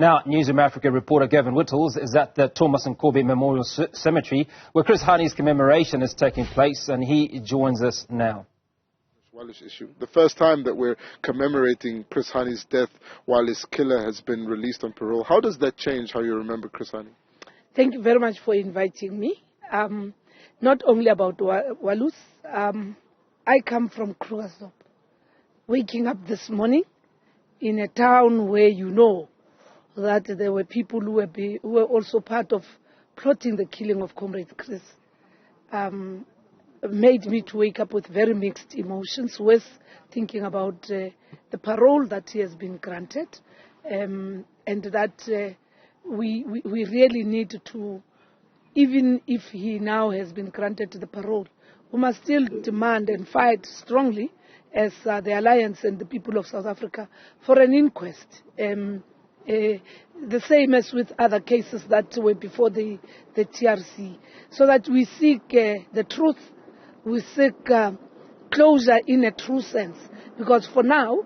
Now, Newzroom Afrika reporter Govan Whittles is at the Thomas Nkobi Memorial Cemetery, where Chris Hani's commemoration is taking place, and he joins us now. Issue. The first time that we're commemorating Chris Hani's death while his killer has been released on parole. How does that change how you remember Chris Hani? Thank you very much for inviting me. Not only about Whittles, I come from Krugersdorp. Waking up this morning in a town where you know that there were people who were also part of plotting the killing of Comrade Chris, made me to wake up with very mixed emotions, with thinking about the parole that he has been granted, and that we really need to, even if he now has been granted the parole, we must still demand and fight strongly as the Alliance and the people of South Africa for an inquest. The same as with other cases that were before the TRC, so that we seek the truth, we seek closure in a true sense. Because for now,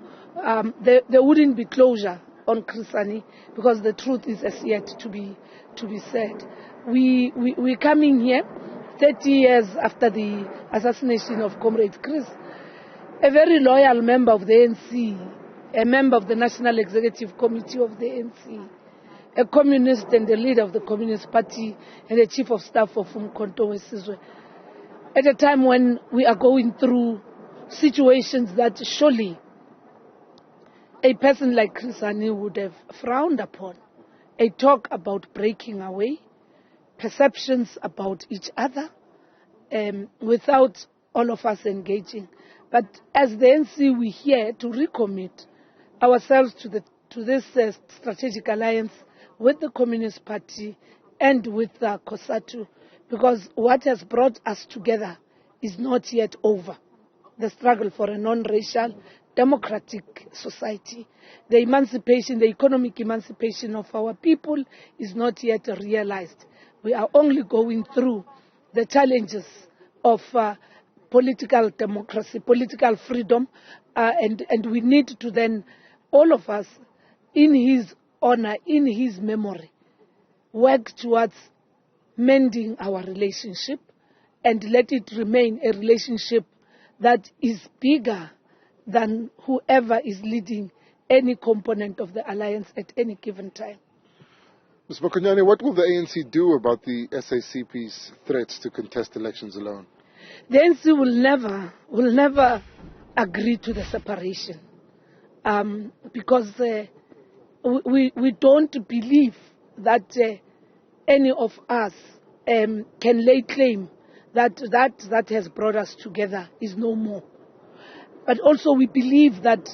there wouldn't be closure on Chris Hani, because the truth is as yet to be said. We're coming here 30 years after the assassination of Comrade Chris, a very loyal member of the ANC, a member of the National Executive Committee of the ANC, a communist and the leader of the Communist Party and the Chief of Staff of Umkhonto weSizwe, at a time when we are going through situations that surely a person like Chris Hani would have frowned upon. A talk about breaking away, perceptions about each other, without all of us engaging. But as the ANC, we're here to recommit ourselves to this strategic alliance with the Communist Party and with COSATU, because what has brought us together is not yet over. The struggle for a non-racial, democratic society, the emancipation, the economic emancipation of our people is not yet realized. We are only going through the challenges of political democracy, political freedom, and we need to then, all of us, in his honor, in his memory, work towards mending our relationship and let it remain a relationship that is bigger than whoever is leading any component of the alliance at any given time. Ms. Mokonyane, what will the ANC do about the SACP's threats to contest elections alone? The ANC will never agree to the separation, because we don't believe that any of us can lay claim that has brought us together is no more. But also we believe that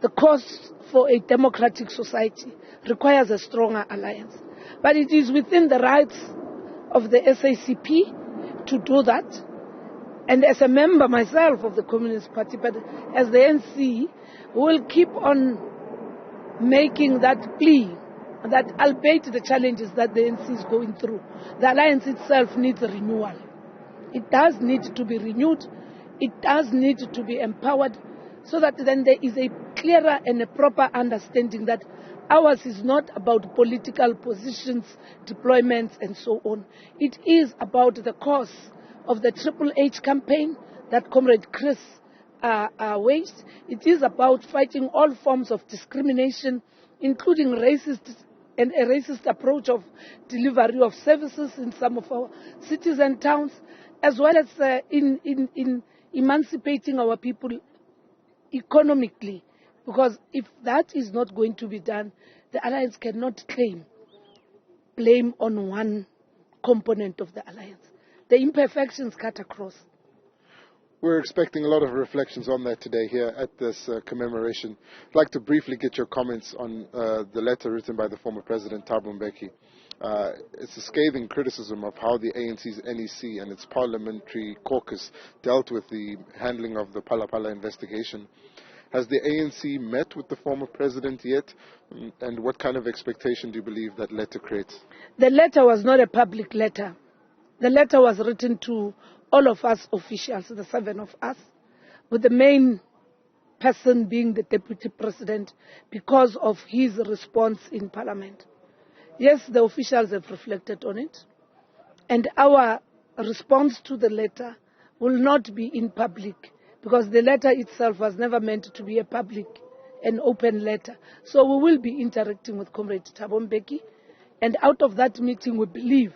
the cause for a democratic society requires a stronger alliance. But it is within the rights of the SACP to do that. And as a member myself of the Communist Party, but as the ANC, will keep on making that plea, that albeit the challenges that the ANC is going through, the alliance itself needs a renewal. It does need to be renewed. It does need to be empowered, so that then there is a clearer and a proper understanding that ours is not about political positions, deployments, and so on. It is about the cause of the Triple H campaign that Comrade Chris waged. It is about fighting all forms of discrimination, including racist and a racist approach of delivery of services in some of our cities and towns, as well as in emancipating our people economically. Because if that is not going to be done, the alliance cannot claim blame on one component of the alliance. The imperfections cut across. We're expecting a lot of reflections on that today here at this commemoration. I'd like to briefly get your comments on the letter written by the former President Thabo Mbeki. It's a scathing criticism of how the ANC's NEC and its parliamentary caucus dealt with the handling of the Phala Phala investigation. Has the ANC met with the former president yet? And what kind of expectation do you believe that letter creates? The letter was not a public letter. The letter was written to all of us officials, the 7 of us, with the main person being the deputy president because of his response in Parliament. Yes, the officials have reflected on it, and our response to the letter will not be in public, because the letter itself was never meant to be a public and open letter. So we will be interacting with Comrade Thabo Mbeki, and out of that meeting we believe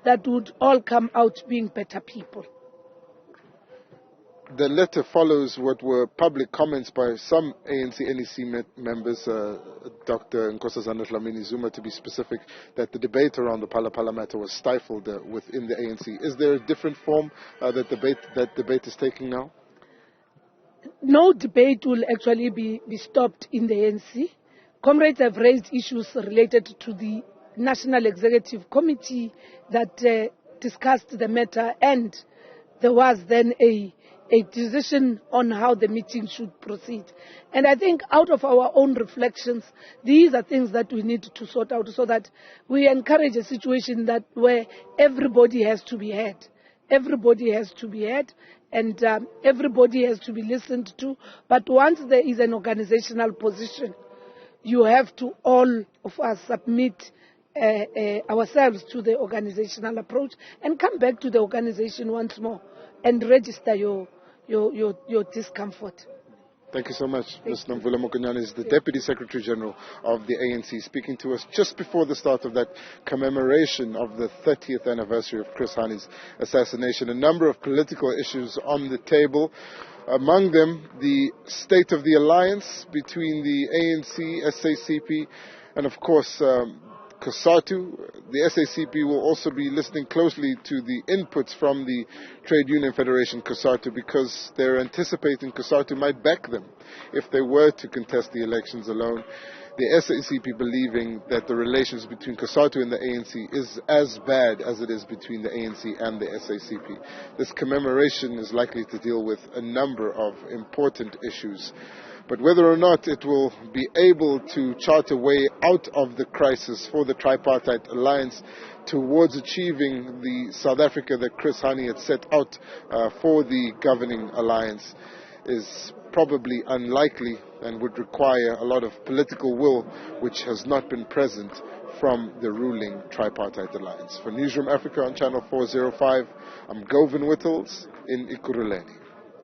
that would all come out being better people. The letter follows what were public comments by some ANC-NEC members, Dr. Nkosazana Dlamini Zuma to be specific, that the debate around the Phala Phala matter was stifled within the ANC. Is there a different form that debate is taking now? No debate will actually be stopped in the ANC. Comrades have raised issues related to the National Executive Committee that discussed the matter, and there was then a decision on how the meeting should proceed. And I think out of our own reflections, these are things that we need to sort out so that we encourage a situation where everybody has to be heard. Everybody has to be heard, and everybody has to be listened to. But once there is an organizational position, you have to all of us submit ourselves to the organizational approach and come back to the organization once more and register your discomfort. Thank you so much. Ms. Nomvula Mokonyane is the Deputy Secretary-General of the ANC, speaking to us just before the start of that commemoration of the 30th anniversary of Chris Hani's assassination. A number of political issues on the table. Among them, the state of the alliance between the ANC, SACP, and of course, COSATU. The SACP will also be listening closely to the inputs from the Trade Union Federation, COSATU, because they're anticipating COSATU might back them if they were to contest the elections alone. The SACP believing that the relations between COSATU and the ANC is as bad as it is between the ANC and the SACP. This commemoration is likely to deal with a number of important issues. But whether or not it will be able to chart a way out of the crisis for the tripartite alliance towards achieving the South Africa that Chris Hani had set out for the governing alliance is probably unlikely and would require a lot of political will, which has not been present from the ruling tripartite alliance. For Newzroom Afrika on Channel 405, I'm Govan Whittles in Ekurhuleni.